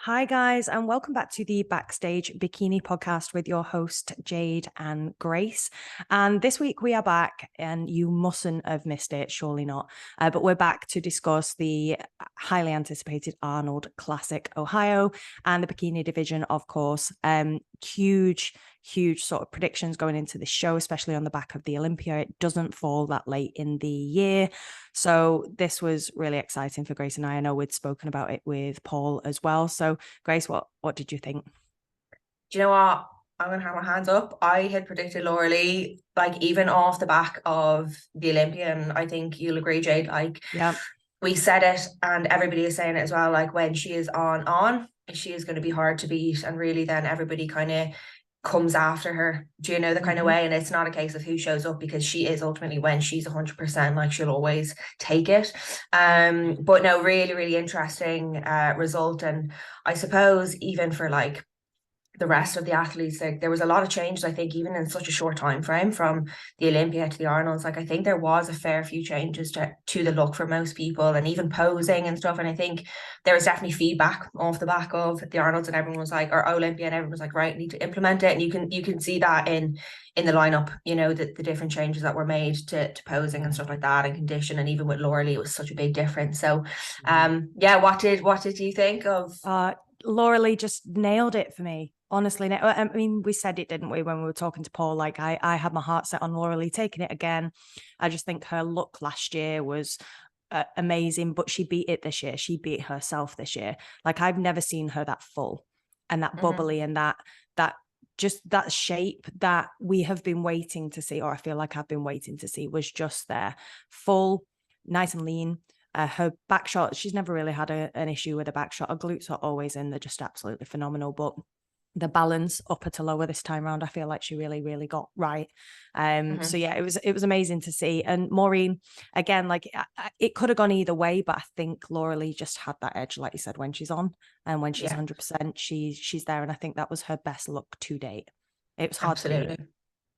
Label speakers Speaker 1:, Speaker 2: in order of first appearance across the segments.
Speaker 1: Hi, guys, and welcome back to the Backstage Bikini podcast with your host, Jade and Grace. And this week we are back, and you mustn't have missed it, surely not. But we're back to discuss the highly anticipated Arnold Classic Ohio and the bikini division, of course. Huge sort of predictions going into this show, especially on the back of the Olympia. It doesn't fall that late in the year. So this was really exciting for Grace and I. I know we'd spoken about it with Paul as well. So Grace, what did you think?
Speaker 2: Do you know what? I'm gonna have my hands up. I had predicted Laura Lee, like even off the back of the Olympia, and I think you'll agree, Jade. Like
Speaker 1: Yeah.
Speaker 2: we said it, and everybody is saying it as well. Like when she is on, she is going to be hard to beat, and really, then everybody kind of comes after her. Do you know the kind of way? And it's not a case of who shows up because she is ultimately when she's 100%, like she'll always take it. But no, really interesting result, and I suppose even for like the rest of the athletes, like there was a lot of changes, I think, even in such a short time frame from the Olympia to the Arnolds. Like I think there was a fair few changes to the look for most people, and even posing and stuff. And I think there was definitely feedback off the back of the Arnolds, and everyone was like, or Olympia, and everyone was like, right, need to implement it. And you can see that in the lineup, you know, the different changes that were made to posing and stuff like that, and condition, and even with Laura Lee, it was such a big difference. So yeah, what did you think of
Speaker 1: Laura Lee just nailed it for me. Honestly, I mean, we said it, didn't we, when we were talking to Paul? Like, I had my heart set on Laura Lee taking it again. I just think her look last year was amazing, but she beat it this year. She beat herself this year. Like, I've never seen her that full and that bubbly and that just that shape that we have been waiting to see, or I feel like I've been waiting to see, was just there. Full, nice and lean. Her back shot, she's never really had an issue with a back shot. Her glutes are always in. They're just absolutely phenomenal. But the balance upper to lower this time around, I feel like she really got right. So yeah, it was amazing to see. And Maureen, again, like it could have gone either way, but I think Laura Lee just had that edge, like you said, when she's on and when she's 100%, she's there. And I think that was her best look to date. It was hard to beat.
Speaker 2: Absolutely.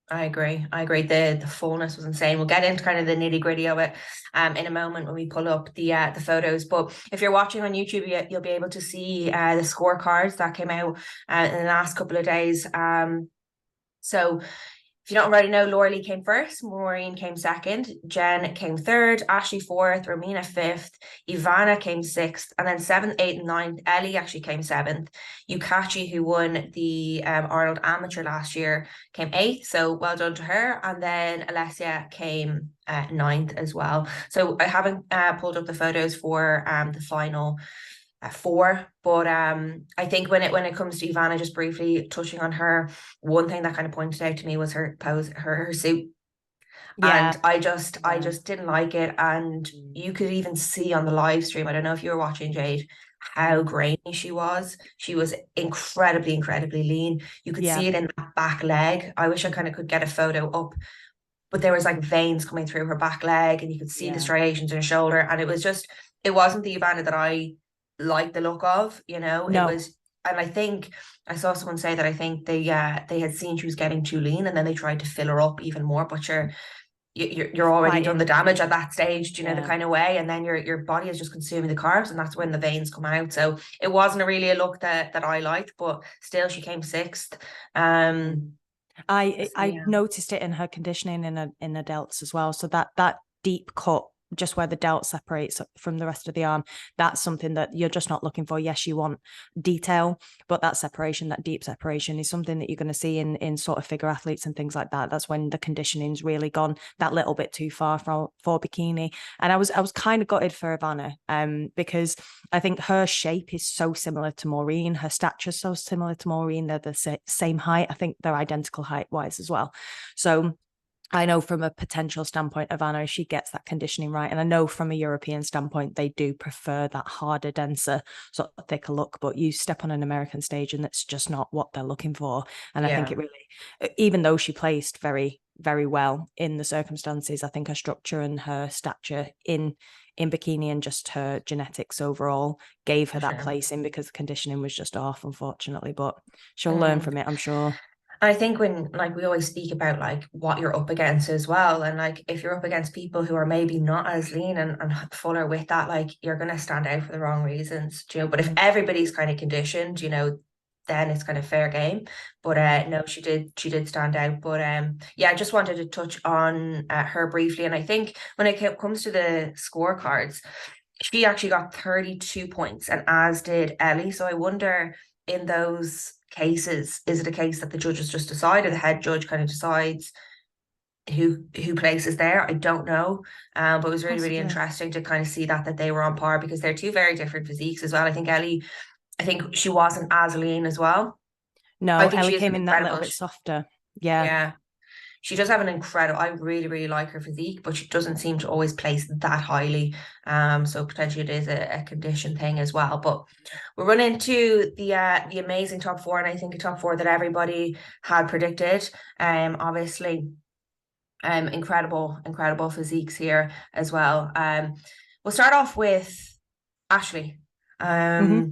Speaker 2: I agree. The fullness was insane. We'll get into kind of the nitty gritty of it in a moment when we pull up the photos. But if you're watching on YouTube, you'll be able to see the scorecards that came out in the last couple of days. So if you don't already know, Laura Lee came first, Maureen came second, Jen came third, Ashley fourth, Romina fifth, Ivana came sixth, and then seventh, eighth, and ninth, Ellie actually came seventh. Yukachi, who won the Arnold Amateur last year, came eighth, so well done to her. And then Alessia came ninth as well. So I haven't pulled up the photos for the final four. But I think when it comes to Ivana, just briefly touching on her, one thing that kind of pointed out to me was her pose, her suit.
Speaker 1: Yeah.
Speaker 2: And I just didn't like it. And you could even see on the live stream, I don't know if you were watching, Jade, how grainy she was. She was incredibly lean. You could
Speaker 1: Yeah.
Speaker 2: see it in that back leg. I wish I kind of could get a photo up, but there was like veins coming through her back leg, and you could see the striations in her shoulder. And it wasn't the Ivana that I liked the look of, you know. It
Speaker 1: No.
Speaker 2: was, and I think I saw someone say that I think they had seen she was getting too lean, and then they tried to fill her up even more. But you're already done the
Speaker 1: Fighting.
Speaker 2: damage at that stage, do you know, the
Speaker 1: Yeah.
Speaker 2: kind of way, and then your body is just consuming the carbs, and that's when the veins come out. So it wasn't really a look that I liked, but still she came sixth.
Speaker 1: I noticed it in her conditioning in her delts as well. So that deep cut, just where the delt separates from the rest of the arm, that's something that you're just not looking for. Yes, you want detail, but that separation, that deep separation, is something that you're going to see in sort of figure athletes and things like that. That's when the conditioning's really gone that little bit too far for bikini. And I was kind of gutted for Ivana, because I think her shape is so similar to Maureen. Her stature is so similar to Maureen. They're the same height. I think they're identical height wise as well. So I know from a potential standpoint, Ivana, she gets that conditioning right. And I know from a European standpoint, they do prefer that harder, denser, sort of thicker look. But you step on an American stage and that's just not what they're looking for. And I think it really, even though she placed very well in the circumstances, I think her structure and her stature in bikini and just her genetics overall gave her that placing, because the conditioning was just off, unfortunately. But she'll learn from it, I'm sure.
Speaker 2: I think when like we always speak about like what you're up against as well. And like if you're up against people who are maybe not as lean and fuller with that, like you're gonna stand out for the wrong reasons, you know. But if
Speaker 1: Mhm.
Speaker 2: everybody's kind of conditioned, you know, then it's kind of fair game. But no, she did stand out. But yeah, I just wanted to touch on her briefly. And I think when it comes to the scorecards, she actually got 32 points, and as did Ellie. So I wonder, in those cases, is it a case that the judges just decide, or the head judge kind of decides who places there? I don't know. But it was really, really
Speaker 1: Possibly.
Speaker 2: interesting to kind of see that they were on par, because they're two very different physiques as well. I think Ellie, I think she wasn't as lean as well. I
Speaker 1: No,
Speaker 2: think
Speaker 1: Ellie
Speaker 2: she is an
Speaker 1: came in that little
Speaker 2: incredible.
Speaker 1: bit softer. Yeah.
Speaker 2: Yeah. She does have an incredible, I really, really like her physique, but she doesn't seem to always place that highly. So potentially it is a condition thing as well. But we're running into the amazing top four, and I think a top four that everybody had predicted. Obviously, incredible, incredible physiques here as well. We'll start off with Ashley.
Speaker 1: Hmm.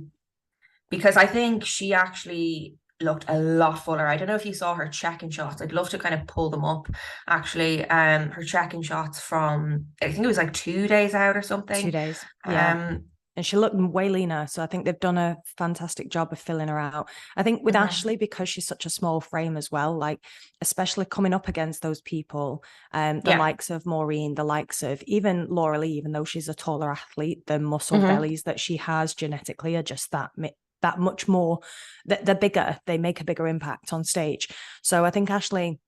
Speaker 2: Because I think she actually looked a lot fuller. I don't know if you saw her check-in shots. I'd love to kind of pull them up, actually. Her check-in shots from, I think it was like 2 days out or
Speaker 1: 2
Speaker 2: something.
Speaker 1: days. Yeah.
Speaker 2: Um,
Speaker 1: And she looked way leaner. So I think they've done a fantastic job of filling her out. I think with
Speaker 2: mhm,
Speaker 1: Ashley, because she's such a small frame as well, like especially coming up against those people, the
Speaker 2: yeah.
Speaker 1: likes of Maureen, the likes of even Laura Lee, even though she's a taller athlete, the muscle
Speaker 2: hmm
Speaker 1: bellies that she has genetically are just that much more, they're bigger, they make a bigger impact on stage. So I think Ashley,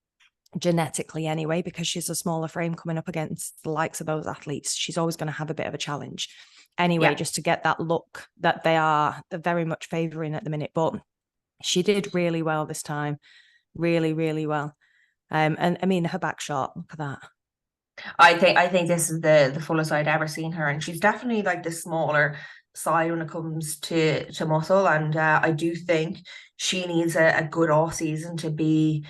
Speaker 1: genetically anyway, because she's a smaller frame coming up against the likes of those athletes, she's always going to have a bit of a challenge anyway,
Speaker 2: Yeah.
Speaker 1: just to get that look that they're very much favoring at the minute. But she did really well this time, really, really well. And I mean, her back shot, look at that.
Speaker 2: I think this is the fullest I'd ever seen her, and she's definitely like the smaller side when it comes to muscle. And I do think she needs a good off season to be,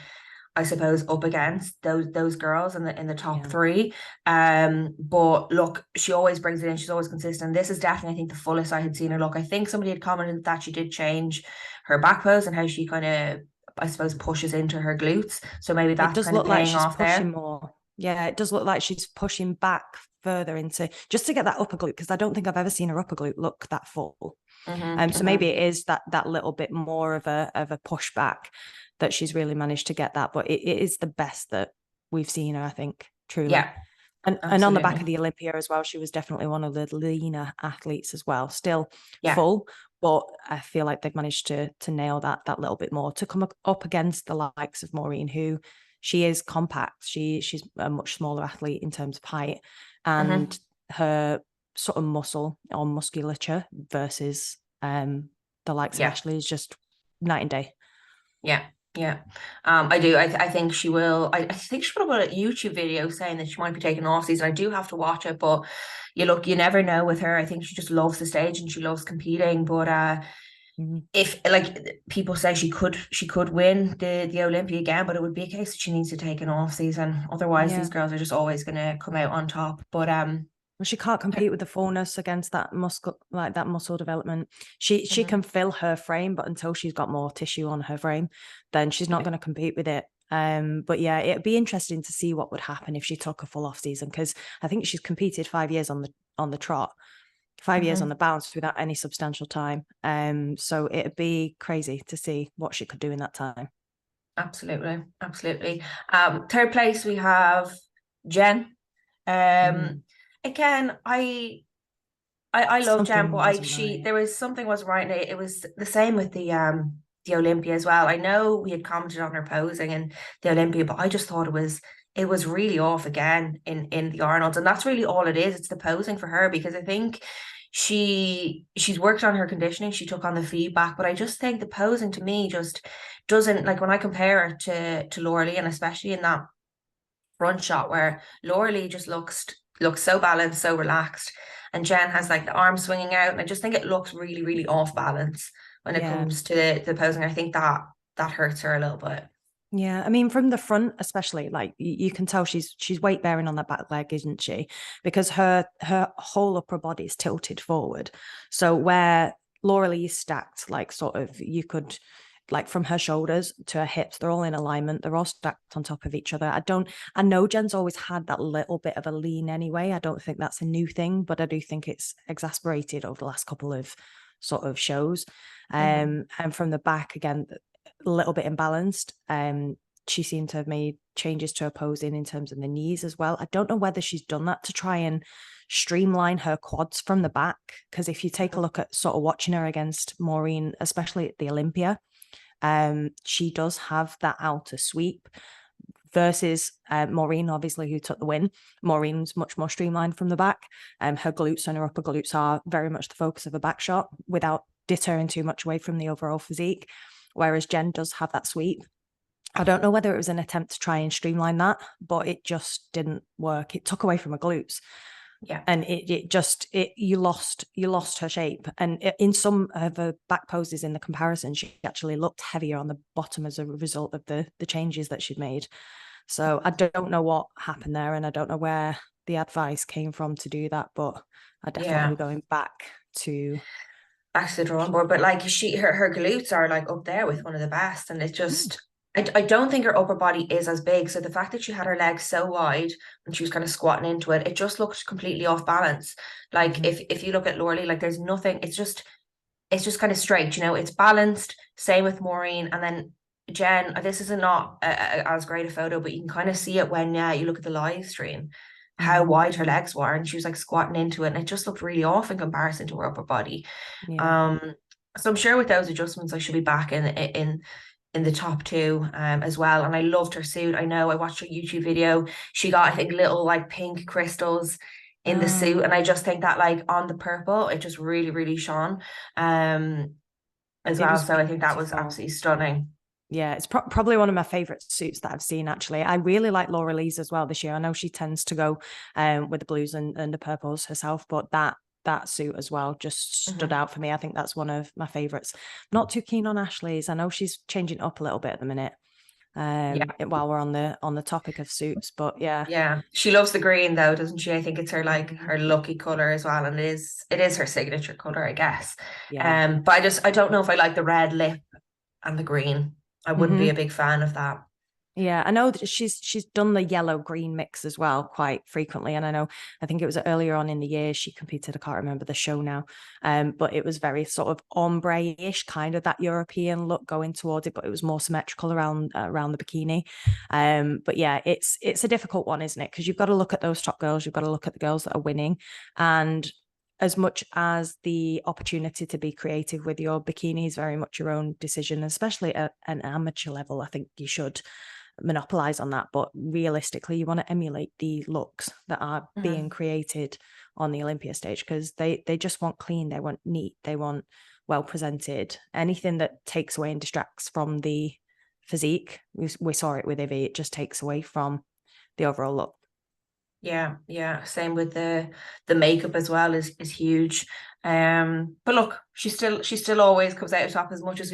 Speaker 2: I suppose, up against those girls in the top
Speaker 1: Yeah.
Speaker 2: three. But look, she always brings it in. She's always consistent. This is definitely, I think, the fullest I had seen her look. I think somebody had commented that she did change her back pose and how she kind of, I suppose, pushes into her glutes. So maybe
Speaker 1: It
Speaker 2: that's
Speaker 1: does
Speaker 2: kind of
Speaker 1: look like
Speaker 2: paying
Speaker 1: she's
Speaker 2: off
Speaker 1: pushing
Speaker 2: there.
Speaker 1: more. Yeah, it does look like she's pushing back further into just to get that upper glute, because I don't think I've ever seen her upper glute look that full. So maybe
Speaker 2: Hmm.
Speaker 1: it is that little bit more of a pushback that she's really managed to get that. But it is the best that we've seen her, I think, truly.
Speaker 2: Yeah,
Speaker 1: And on the back of
Speaker 2: absolutely.
Speaker 1: the Olympia as well, she was definitely one of the leaner athletes as well. Still
Speaker 2: Yeah.
Speaker 1: full, but I feel like they've managed to nail that little bit more to come up against the likes of Maureen, who she is compact. She's a much smaller athlete in terms of height,
Speaker 2: Hmm.
Speaker 1: and her sort of muscle or musculature versus the likes of
Speaker 2: Yeah.
Speaker 1: Ashley is just night and day.
Speaker 2: Yeah, yeah. I do. I think she will. I think she put up a YouTube video saying that she might be taking off season. I do have to watch it, but you look, you never know with her. I think she just loves the stage and she loves competing. But
Speaker 1: Mhm.
Speaker 2: if like people say she could win the Olympia again, but it would be a case that she needs to take an off season. Otherwise, these
Speaker 1: Yeah.
Speaker 2: girls are just always gonna come out on top. But
Speaker 1: Well, she can't compete with the fullness against that muscle, like that muscle development. She
Speaker 2: mhm,
Speaker 1: can fill her frame, but until she's got more tissue on her frame, then she's not
Speaker 2: yeah.
Speaker 1: going to compete with it. But yeah, it'd be interesting to see what would happen if she took a full off season, because I think she's competed 5 years on the trot, 5 years on
Speaker 2: Mhm.
Speaker 1: the bounce without any substantial time. So it'd be crazy to see what she could do in that time.
Speaker 2: Absolutely, absolutely. Third place we have Jen.
Speaker 1: Mm.
Speaker 2: Um, again, I love Jen, but
Speaker 1: Something
Speaker 2: I
Speaker 1: wasn't
Speaker 2: she
Speaker 1: right.
Speaker 2: there was something was right, and it was the same with the Olympia as well. I know we had commented on her posing in the Olympia, but I just thought it was really off again in the Arnold, and that's really all it is. It's the posing for her, because I think she's worked on her conditioning. She took on the feedback, but I just think the posing to me just doesn't, like when I compare her to Laura Lee, and especially in that front shot where Laura Lee just looks so balanced, so relaxed, and Jen has like the arm swinging out, and I just think it looks really, really off balance when it
Speaker 1: Yeah.
Speaker 2: comes to the posing. I think that hurts her a little bit.
Speaker 1: Yeah, I mean, from the front, especially, like you can tell she's weight bearing on that back leg, isn't she? Because her whole upper body is tilted forward. So where Laura Lee's stacked, like sort of, you could like from her shoulders to her hips, they're all in alignment. They're all stacked on top of each other. I know Jen's always had that little bit of a lean anyway. I don't think that's a new thing, but I do think it's exasperated over the last couple of sort of shows. And from the back, again, a little bit imbalanced. She seemed to have made changes to her posing in terms of the knees as well. I don't know whether she's done that to try and streamline her quads from the back, because if you take a look at sort of watching her against Maureen, especially at the Olympia, she does have that outer sweep versus Maureen, obviously, who took the win. Maureen's much more streamlined from the back. Her glutes and her upper glutes are very much the focus of a back shot without deterring too much away from the overall physique, whereas Jen does have that sweep. I don't know whether it was an attempt to try and streamline that, but it just didn't work. It took away from her glutes.
Speaker 2: Yeah.
Speaker 1: And you lost her shape. And in some of her back poses in the comparison, she actually looked heavier on the bottom as a result of the changes that she'd made. So I don't know what happened there, and I don't know where the advice came from to do that, but I definitely be going back to
Speaker 2: the drawing board. But like her glutes are like up there with one of the best, and it just I don't think her upper body is as big. So the fact that she had her legs so wide and she was kind of squatting into it, it just looked completely off balance. Like if you look at Laura Lee, like there's nothing, it's just kind of straight, you know, it's balanced. Same with Maureen. And then Jen, this is not as great a photo, but you can kind of see it when you look at the live stream, how wide her legs were, and she was like squatting into it, and it just looked really off in comparison to her upper body. So I'm sure with those adjustments I should be back in the top two as well. And I loved her suit. I know I watched her YouTube video. She got, I think, little like pink crystals in the suit, and I just think that like on the purple it just really, really shone as well. So I think that was absolutely stunning.
Speaker 1: Yeah, it's probably one of my favorite suits that I've seen, actually. I really like Laura Lee's as well this year. I know she tends to go with the blues and the purples herself, but that suit as well just stood out for me. I think that's one of my favorites. Not too keen on Ashley's. I know she's changing up a little bit at the minute. While we're on the topic of suits, but
Speaker 2: yeah, she loves the green though, doesn't she? I think it's her like her lucky color as well, and it is her signature color, I guess. But I don't know if I like the red lip and the green. I wouldn't be a big fan of that.
Speaker 1: Yeah, I know that she's done the yellow green mix as well quite frequently, and I think it was earlier on in the year she competed. I can't remember the show now, but it was very sort of ombre-ish, kind of that European look going towards it, but it was more symmetrical around the bikini. But yeah, it's a difficult one, isn't it? Because you've got to look at those top girls, you've got to look at the girls that are winning, and as much as the opportunity to be creative with your bikini is very much your own decision, especially at an amateur level, I think you should monopolize on that, but realistically you want to emulate the looks that are being created on the Olympia stage, because they just want clean, they want neat, they want well presented. Anything that takes away and distracts from the physique, we saw it with Ivy, it just takes away from the overall look.
Speaker 2: Yeah, same with the makeup as well is huge. But look, she still always comes out of top, as much as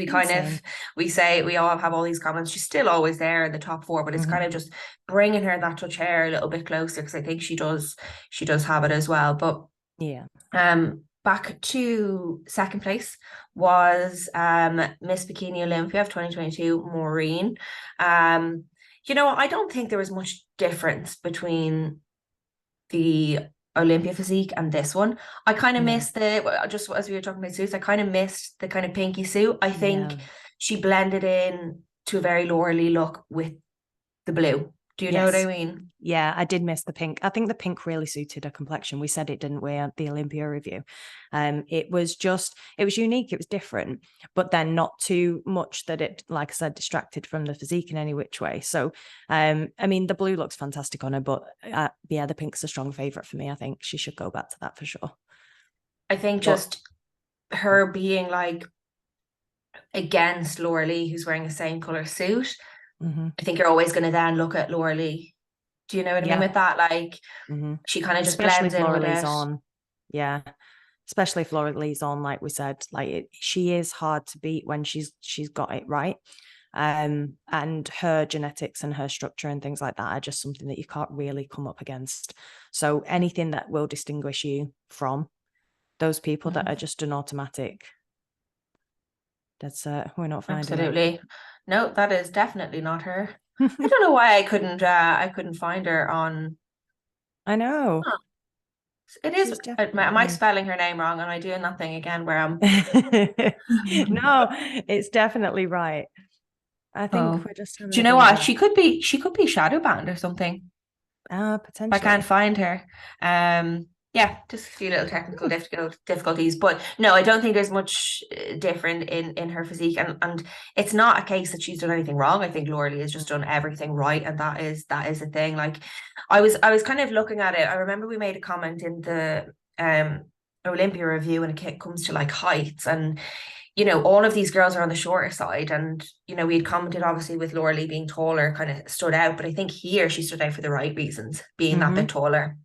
Speaker 2: we say we all have all these comments. She's still always there in the top four, but it's kind of just bringing her that touch hair a little bit closer, because I think she does have it as well. But back to second place was Miss Bikini Olympia of 2022, Maureen. You know, I don't think there was much difference between the Olympia physique and this one. I kind of missed just as we were talking about suits, I kind of missed the kind of pinky suit. I think she blended in to a very Laura Lee look with the blue. Do you know what I mean?
Speaker 1: Yeah, I did miss the pink. I think the pink really suited her complexion. We said it, didn't we, at the Olympia review? It was unique, it was different, but then not too much that it, like I said, distracted from the physique in any which way. So, I mean, the blue looks fantastic on her, but the pink's a strong favorite for me. I think she should go back to that for sure.
Speaker 2: I think just her being like against Laura Lee, who's wearing the same color suit, I think you're always going to then look at Laura Lee. Do you know what I mean with that? Like she kind of just blends in with it. On.
Speaker 1: Yeah. Especially if Laura Lee's on, like we said, like she is hard to beat when she's got it right. And her genetics and her structure and things like that are just something that you can't really come up against. So anything that will distinguish you from those people that are just an automatic That's we're not finding
Speaker 2: Absolutely. No, that is definitely not her. I don't know why I couldn't find her on.
Speaker 1: I know.
Speaker 2: Huh, it is.
Speaker 1: She's
Speaker 2: Am I
Speaker 1: definitely.
Speaker 2: spelling her name wrong? Am I doing that thing again where I'm?
Speaker 1: No, it's definitely right. I think
Speaker 2: Oh,
Speaker 1: we're just having
Speaker 2: do you
Speaker 1: a
Speaker 2: know
Speaker 1: bit of
Speaker 2: what?
Speaker 1: a
Speaker 2: She could be shadow banned or something. I can't
Speaker 1: potentially.
Speaker 2: find her. Yeah, just a few little technical difficulties, but no, I don't think there's much different in her physique, and it's not a case that she's done anything wrong. I think Laura Lee has just done everything right, and that is the thing. Like, I was kind of looking at it. I remember we made a comment in the Olympia review when it comes to like heights, and all of these girls are on the shorter side. And, we had commented obviously with Laura Lee being taller kind of stood out, but I think here she stood out for the right reasons, being that bit taller,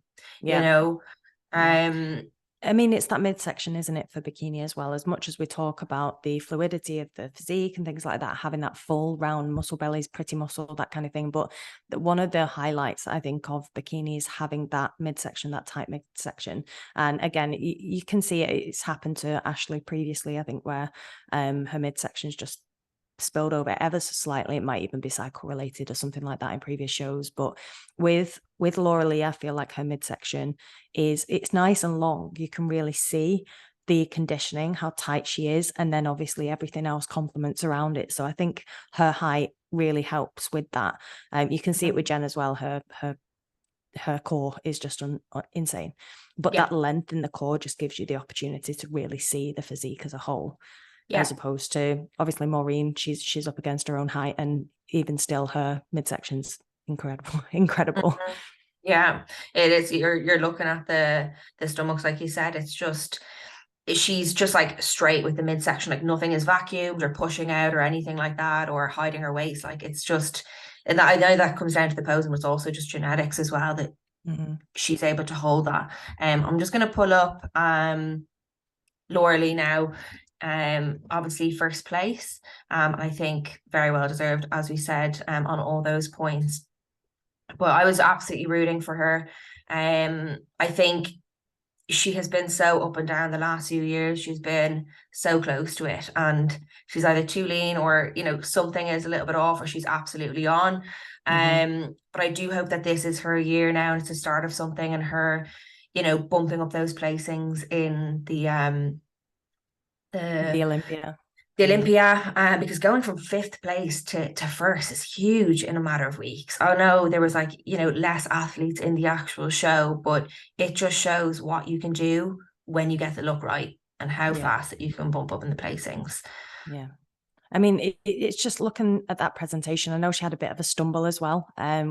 Speaker 2: you
Speaker 1: Yeah.
Speaker 2: know.
Speaker 1: Yeah.
Speaker 2: Um,
Speaker 1: I mean, it's that midsection, isn't it, for bikini as well? As much as we talk about the fluidity of the physique and things like that, having that full round muscle bellies, pretty muscle, that kind of thing. But one of the highlights, I think, of bikini is having that midsection, that tight midsection. And again, you can see it's happened to Ashley previously, I think, where her midsection's just spilled over ever so slightly. It might even be cycle related or something like that in previous shows. But with Laura Lee, I feel like her midsection it's nice and long. You can really see the conditioning, how tight she is, and then obviously everything else complements around it. So I think her height really helps with that. You can see it with Jen as well. Her core is just insane, but
Speaker 2: yeah,
Speaker 1: that length in the core just gives you the opportunity to really see the physique as a whole, as
Speaker 2: yeah.
Speaker 1: opposed to obviously Maureen. She's up against her own height, and even still her midsection's incredible.
Speaker 2: Mhm. Yeah, it is. You're looking at the stomachs, like you said. It's just she's just like straight with the midsection, like nothing is vacuumed or pushing out or anything like that, or hiding her waist. Like it's just, and I know that comes down to the posing, but it's also just genetics as well that
Speaker 1: Mm-hmm.
Speaker 2: she's able to hold that. I'm just gonna pull up Laura Lee now. Obviously first place. I think very well deserved, as we said, on all those points. But I was absolutely rooting for her. I think she has been so up and down the last few years. She's been so close to it, and she's either too lean or something is a little bit off, or she's absolutely on.
Speaker 1: Mm-hmm.
Speaker 2: But I do hope that this is her year now, and it's the start of something, and her, bumping up those placings in
Speaker 1: The
Speaker 2: the
Speaker 1: Olympia.
Speaker 2: the
Speaker 1: Mm.
Speaker 2: Olympia, because going from fifth place to first is huge in a matter of weeks. I know there was like, less athletes in the actual show, but it just shows what you can do when you get the look right and how
Speaker 1: Yeah.
Speaker 2: fast that you can bump up in the placings.
Speaker 1: Yeah. I mean, it's just looking at that presentation. I know she had a bit of a stumble as well,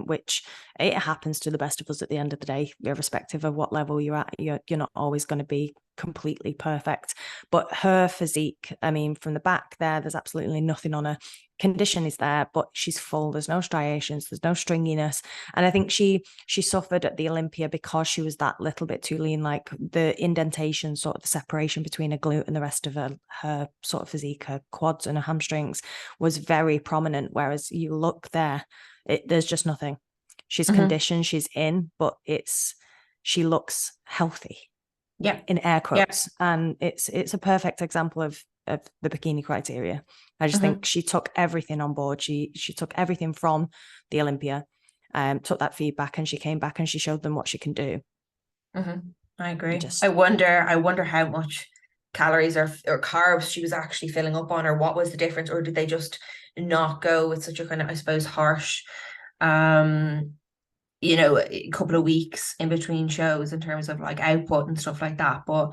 Speaker 1: which it happens to the best of us at the end of the day, irrespective of what level you're at. You're not always going to be completely perfect. But her physique, I mean, from the back there's absolutely nothing on her. Condition is there, but she's full. There's no striations. There's no stringiness. And I think she suffered at the Olympia because she was that little bit too lean. Like the indentation, sort of the separation between her glute and the rest of her sort of physique, her quads and her hamstrings was very prominent. Whereas you look there, there's just nothing. She's conditioned, she's in, but she looks healthy,
Speaker 2: Yeah.
Speaker 1: in air
Speaker 2: Yeah.
Speaker 1: quotes, and it's a perfect example of the bikini criteria. I just think
Speaker 2: Hmm.
Speaker 1: she took everything on board. She took everything from the Olympia, took that feedback, and she came back and she showed them what she can do.
Speaker 2: Hmm. I agree.
Speaker 1: Just
Speaker 2: I wonder how much calories or carbs she was actually filling up on, or what was the difference, or did they just not go with such a kind of, I suppose, harsh um a couple of weeks in between shows in terms of like output and stuff like that. But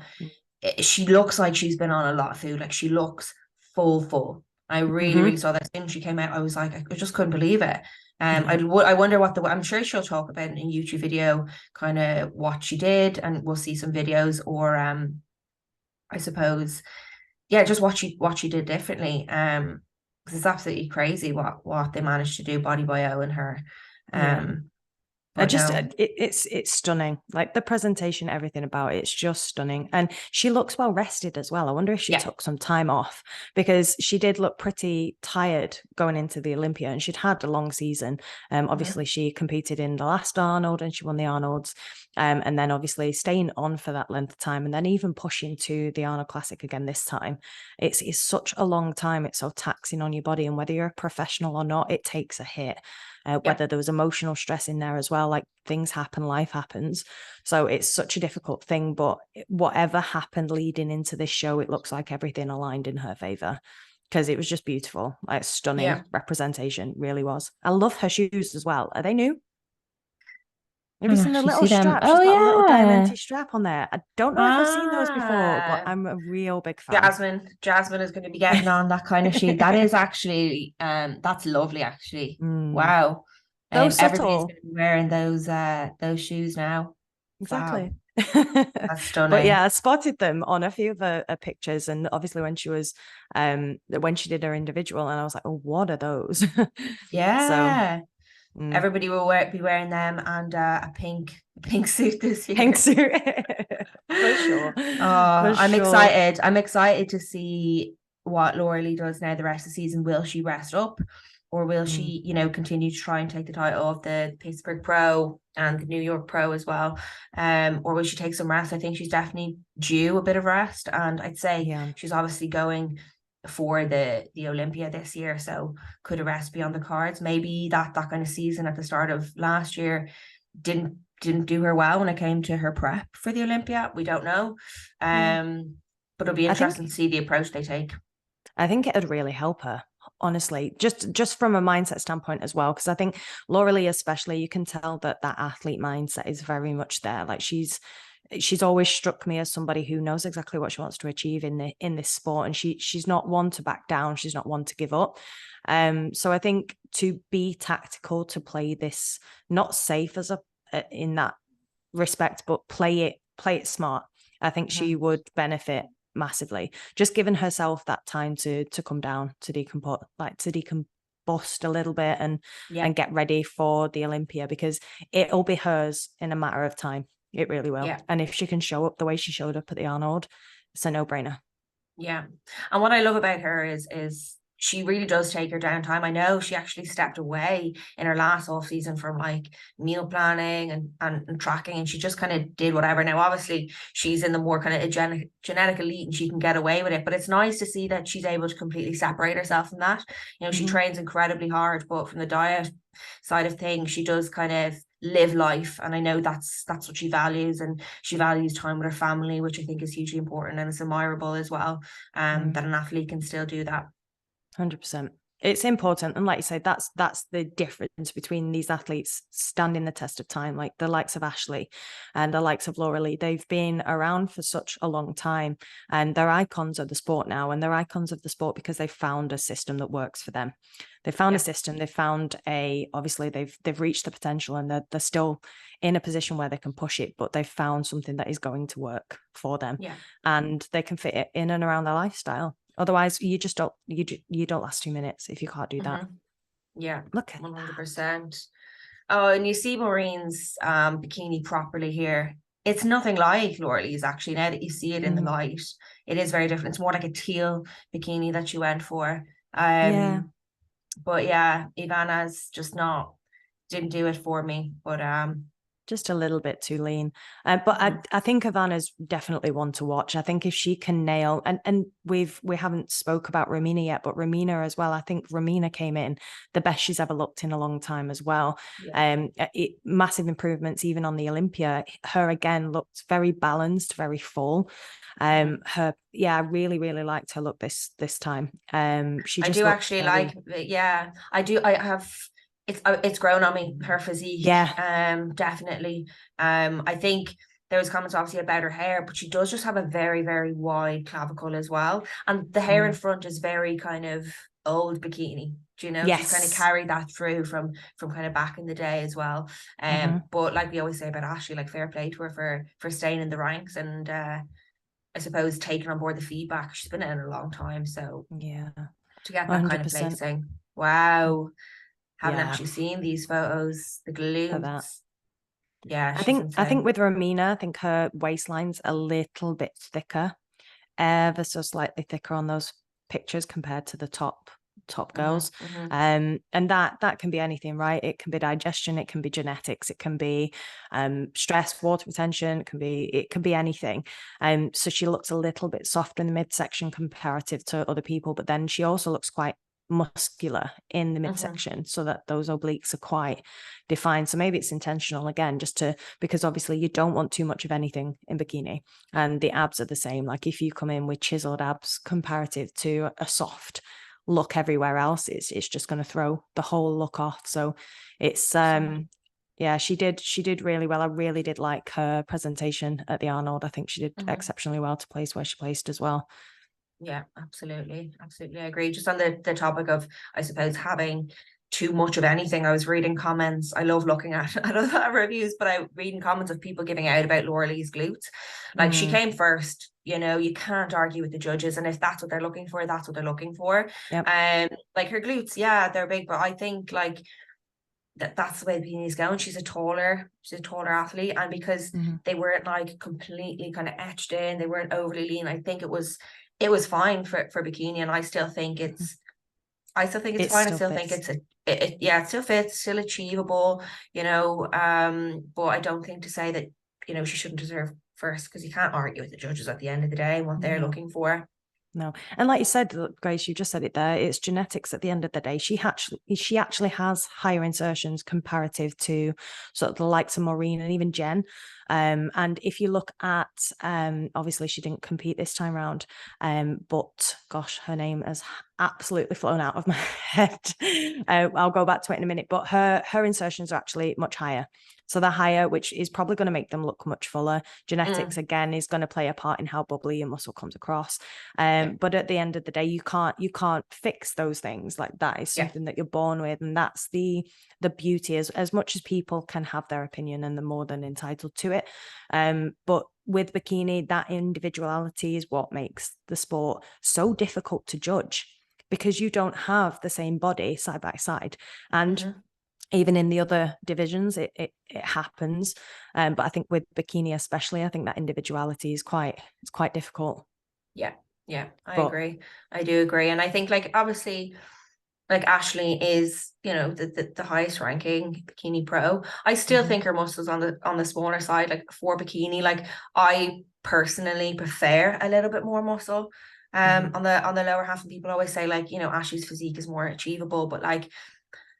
Speaker 2: she looks like she's been on a lot of food. Like she looks full. I really, really
Speaker 1: mm-hmm.
Speaker 2: saw that as soon as she came out. I was like, I just couldn't believe it.
Speaker 1: Yeah.
Speaker 2: I wonder what I'm sure she'll talk about in a YouTube video, kind of what she did, and we'll see some videos, or I suppose, yeah, just what she did differently. Because it's absolutely crazy what they managed to do, Body by O and her.
Speaker 1: Yeah.
Speaker 2: Um, But no.
Speaker 1: It's stunning. Like the presentation, everything about it's just stunning. And she looks well rested as well. I wonder if she
Speaker 2: Yeah.
Speaker 1: took some time off, because she did look pretty tired going into the Olympia, and she'd had a long season. Obviously she competed in the last Arnold and she won the Arnolds. And then obviously staying on for that length of time, and then even pushing to the Arnold Classic again this time. It's such a long time. It's so taxing on your body. And whether you're a professional or not, it takes a hit. Whether there was emotional stress in there as well, like things happen, life happens. So it's such a difficult thing. But whatever happened leading into this show, it looks like everything aligned in her favor, because it was just beautiful, like stunning representation, really was. I love her shoes as well. Are they new? Have you
Speaker 2: Can't
Speaker 1: seen the
Speaker 2: actually
Speaker 1: little
Speaker 2: see them.
Speaker 1: strap? She's
Speaker 2: Oh
Speaker 1: got a little
Speaker 2: yeah.
Speaker 1: diamanty strap on there. I don't know if I've seen those before, but
Speaker 2: Ah,
Speaker 1: I'm a real big fan.
Speaker 2: Jasmine is going to be getting on that kind of shoe. That is actually that's lovely actually.
Speaker 1: Mm.
Speaker 2: Wow.
Speaker 1: So
Speaker 2: Everybody's
Speaker 1: subtle.
Speaker 2: going to be wearing those shoes now.
Speaker 1: Exactly.
Speaker 2: Wow. That's
Speaker 1: But
Speaker 2: stunning.
Speaker 1: yeah, I spotted them on a few of her pictures, and obviously when she did her individual, and I was like, oh, what are those? So
Speaker 2: Yeah.
Speaker 1: mm,
Speaker 2: Everybody will be wearing them and a pink suit this
Speaker 1: pink
Speaker 2: year.
Speaker 1: suit. For sure.
Speaker 2: Oh,
Speaker 1: For
Speaker 2: I'm
Speaker 1: sure.
Speaker 2: excited. I'm excited to see what Laura Lee does now the rest of the season. Will she rest up, or will
Speaker 1: Mm,
Speaker 2: she, continue to try and take the title of the Pittsburgh Pro and the New York Pro as well? Or will she take some rest? I think she's definitely due a bit of rest, and I'd say
Speaker 1: yeah.
Speaker 2: she's obviously going for the Olympia this year, so could a rest be on the cards? Maybe that kind of season at the start of last year didn't do her well when it came to her prep for the Olympia. We don't know.
Speaker 1: Yeah.
Speaker 2: But it'll be
Speaker 1: I
Speaker 2: interesting
Speaker 1: think
Speaker 2: to see the approach they take.
Speaker 1: I think it would really help her, honestly, just from a mindset standpoint as well. Because I think Laura Lee, especially, you can tell that athlete mindset is very much there. Like she's always struck me as somebody who knows exactly what she wants to achieve in this sport, and she's not one to back down. She's not one to give up. So I think to be tactical, to play this not safe as a in that respect, but play it smart. I think
Speaker 2: Mm-hmm.
Speaker 1: she would benefit massively, just giving herself that time to come down, to decombust a little bit,
Speaker 2: Yeah,
Speaker 1: and get ready for the Olympia, because it'll be hers in a matter of time. It really will.
Speaker 2: yeah.
Speaker 1: And if she can show up the way she showed up at the Arnold, it's a no-brainer.
Speaker 2: Yeah. And what I love about her is she really does take her downtime. I know she actually stepped away in her last off season from like meal planning and tracking, and she just kind of did whatever. Now, obviously, she's in the more kind of genetic elite and she can get away with it, but it's nice to see that she's able to completely separate herself from that. She
Speaker 1: Mm-hmm.
Speaker 2: trains incredibly hard, but from the diet side of things, she does kind of live life, and I know that's what she values, and she values time with her family, which I think is hugely important, and it's admirable as well, that an athlete can still do that.
Speaker 1: 100%. It's important. And like you say, that's the difference between these athletes standing the test of time, like the likes of Ashley and the likes of Laura Lee. They've been around for such a long time, and they're icons of the sport now. And they're icons of the sport because they found a system that works for them. They found a system. They found obviously they've reached the potential, and they're still in a position where they can push it, but they've found something that is going to work for them,
Speaker 2: Yeah.
Speaker 1: and they can fit it in and around their lifestyle. Otherwise, you just don't last 2 minutes if you can't do that.
Speaker 2: Mm-hmm. Yeah,
Speaker 1: Look at
Speaker 2: 100%. Oh, and you see Maureen's bikini properly here. It's nothing like Laura Lee's actually. Now that you see it in the
Speaker 1: mm-hmm.
Speaker 2: light, it is very different. It's more like a teal bikini that she went for.
Speaker 1: Yeah,
Speaker 2: But yeah, Ivana's just not didn't do it for me. But
Speaker 1: just a little bit too lean. But I think Ivana's definitely one to watch. I think if she can nail, and we haven't spoke about Romina yet, but Romina as well. I think Romina came in the best she's ever looked in a long time as well.
Speaker 2: Yeah.
Speaker 1: Massive improvements even on the Olympia. Her again looked very balanced, very full. I really, really liked her look this time. She
Speaker 2: I
Speaker 1: just
Speaker 2: do
Speaker 1: looked
Speaker 2: actually
Speaker 1: very,
Speaker 2: yeah, I do. I have it's grown on me, her physique.
Speaker 1: yeah.
Speaker 2: Definitely. I think there was comments obviously about her hair, but she does just have a very, very wide clavicle as well. And the hair in front is very kind of old bikini. Do you know? She's kind of
Speaker 1: Yes.
Speaker 2: carried that through from kind of back in the day as well. But like we always say about Ashley, like fair play to her for staying in the ranks and I suppose taking on board the feedback. She's been in a long time, so
Speaker 1: Yeah.
Speaker 2: to get that kind of
Speaker 1: 100%.
Speaker 2: placing, wow. Haven't
Speaker 1: Yeah.
Speaker 2: actually seen these photos, the
Speaker 1: For that.
Speaker 2: glutes. Yeah,
Speaker 1: I
Speaker 2: she's
Speaker 1: think
Speaker 2: insane.
Speaker 1: with Romina, I think her waistline's a little bit thicker, ever so slightly thicker on those pictures compared to the top girls. And that can be anything, right? It can be digestion, it can be genetics, it can be stress, water retention, it can be anything. So she looks a little bit softer in the midsection comparative to other people, but then she also looks quite muscular in the midsection, so that those obliques are quite defined. So maybe it's intentional again, just to, because obviously you don't want too much of anything in bikini, and the abs are the same. Like if you come in with chiseled abs comparative to a soft look everywhere else, it's just going to throw the whole look off. So it's yeah, she did really well. I really did like her presentation at the Arnold. I think she did exceptionally well to place where she placed as well.
Speaker 2: Yeah, absolutely. Absolutely. I agree. Just on the topic of, I suppose, having too much of anything, I was reading comments. I love looking at, I don't know, reviews, but I reading comments of people giving out about Laura Lee's glutes. Like she came first, you know, you can't argue with the judges. And if that's what they're looking for, that's what they're looking for.
Speaker 1: Yep.
Speaker 2: Like her glutes, yeah, they're big, but I think like that's the way Bikini's going. She's a taller athlete. And because they weren't like completely kind of etched in, they weren't overly lean, I think it was fine for Bikini. And I still think it's
Speaker 1: It
Speaker 2: fine. I
Speaker 1: still
Speaker 2: still think
Speaker 1: fits.
Speaker 2: yeah, it still fits, still achievable, you know. But I don't think to say that, you know, she shouldn't deserve first, because you can't argue with the judges at the end of the day and what they're looking for.
Speaker 1: No. And like you said, Grace, you just said it there, it's genetics at the end of the day. She actually has higher insertions comparative to sort of the likes of Maureen and even Jen. And if you look at, obviously she didn't compete this time around, but gosh, her name has absolutely flown out of my head. I'll go back to it in a minute, but her insertions are actually much higher. So they're higher, which is probably going to make them look much fuller. Genetics, again, is going to play a part in how bubbly your muscle comes across. But at the end of the day, you can't fix those things. Like that is something that you're born with. And that's the beauty, as much as people can have their opinion and they're more than entitled to it. But with bikini, that individuality is what makes the sport so difficult to judge, because you don't have the same body side by side. And even in the other divisions, it happens. But I think with bikini especially, I think that individuality is quite difficult.
Speaker 2: Yeah, I agree. I do agree. And I think, like, obviously, like Ashley is, you know, the highest ranking bikini pro. I still think her muscles on the smaller side, like for bikini. Like I personally prefer a little bit more muscle on the lower half. And people always say, like, you know, Ashley's physique is more achievable, but like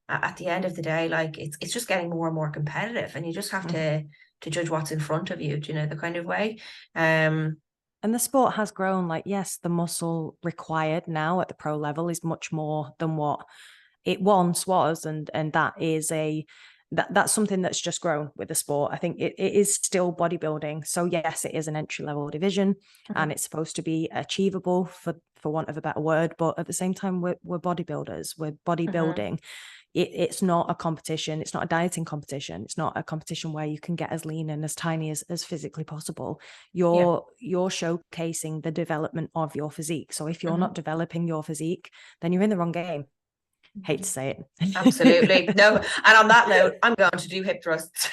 Speaker 2: at the end of the day, like it's just getting more and more competitive, and you just have to judge what's in front of you, do you know, the kind of way.
Speaker 1: And the sport has grown. Like, yes, the muscle required now at the pro level is much more than what it once was, and that is that's something that's just grown with the sport. I think it is still bodybuilding. So yes, it is an entry level division, and it's supposed to be achievable, for want of a better word. But at the same time, we're bodybuilders. We're bodybuilding. It's not a competition. It's not a dieting competition. It's not a competition where you can get as lean and as tiny as physically possible. You're showcasing the development of your physique. So if you're not developing your physique, then you're in the wrong game. Hate to say it.
Speaker 2: Absolutely. No. And on that note, I'm going to do hip thrusts.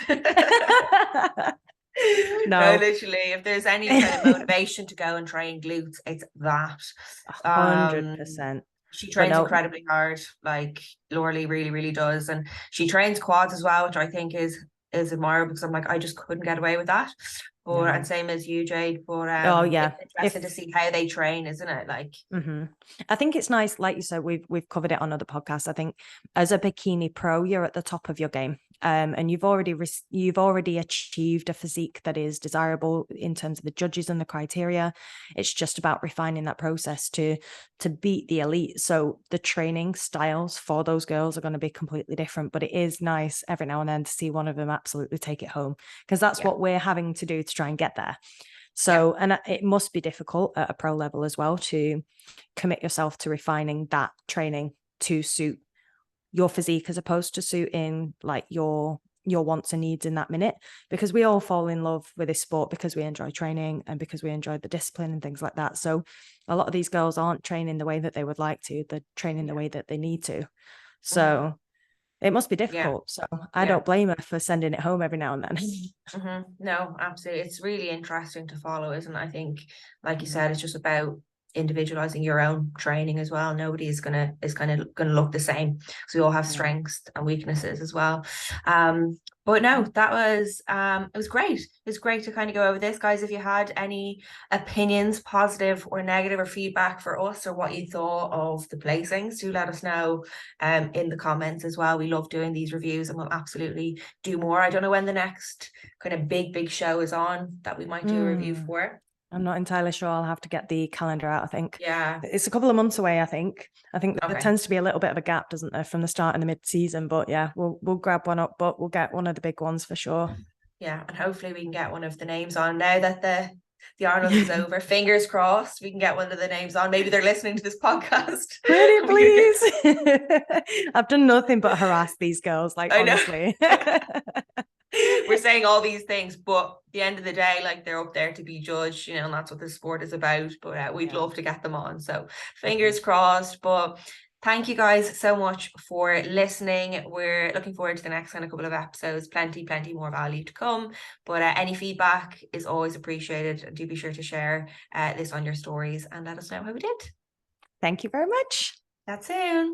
Speaker 2: No, literally, if there's any kind of motivation to go and train glutes, it's that.
Speaker 1: 100%.
Speaker 2: She trains incredibly hard. Like Laura Lee really, really does. And she trains quads as well, which I think is admirable, because I'm like, I just couldn't get away with that. But and same as you, Jade. But it's interesting to see how they train, isn't it? Like
Speaker 1: I think it's nice, like you said, we've covered it on other podcasts. I think as a bikini pro, you're at the top of your game. And you've already achieved a physique that is desirable in terms of the judges and the criteria. It's just about refining that process to beat the elite. So the training styles for those girls are going to be completely different, but it is nice every now and then to see one of them absolutely take it home, because that's what we're having to do to try and get there. So, and it must be difficult at a pro level as well to commit yourself to refining that training to suit your physique, as opposed to suiting like your wants and needs in that minute, because we all fall in love with this sport because we enjoy training and because we enjoy the discipline and things like that. So a lot of these girls aren't training the way that they would like to. They're training the way that they need to. So it must be
Speaker 2: Yeah.
Speaker 1: difficult. So I
Speaker 2: Yeah.
Speaker 1: don't blame her for sending it home every now and then.
Speaker 2: No, absolutely. It's really interesting to follow, isn't it? I think, like you said, it's just about individualizing your own training as well. Nobody is kind of gonna look the same. So we all have
Speaker 1: Yeah.
Speaker 2: strengths and weaknesses as well. But no, that was it was great. It was great to kind of go over this, guys. If you had any opinions, positive or negative, or feedback for us, or what you thought of the placings, do let us know in the comments as well. We love doing these reviews, and we'll absolutely do more. I don't know when the next kind of big show is on that we might do a review for.
Speaker 1: I'm not entirely sure. I'll have to get the calendar out, I think.
Speaker 2: Yeah.
Speaker 1: It's a couple of months away, I think. There
Speaker 2: Okay.
Speaker 1: tends to be a little bit of a gap, doesn't there, from the start and the mid-season. But yeah, we'll grab one up, but we'll get one of the big ones for sure.
Speaker 2: Yeah, and hopefully we can get one of the names on now that the Arnold is over. Fingers crossed we can get one of the names on. Maybe they're listening to this podcast.
Speaker 1: Pretty please. I've done nothing but harass these girls, like, honestly.
Speaker 2: We're saying all these things, but at the end of the day, like, they're up there to be judged, you know, and that's what the sport is about. But we'd love to get them on. So fingers crossed. But thank you guys so much for listening. We're looking forward to the next kind of couple of episodes. Plenty more value to come. But any feedback is always appreciated. Do be sure to share this on your stories and let us know how we did.
Speaker 1: Thank you very much.
Speaker 2: That's soon.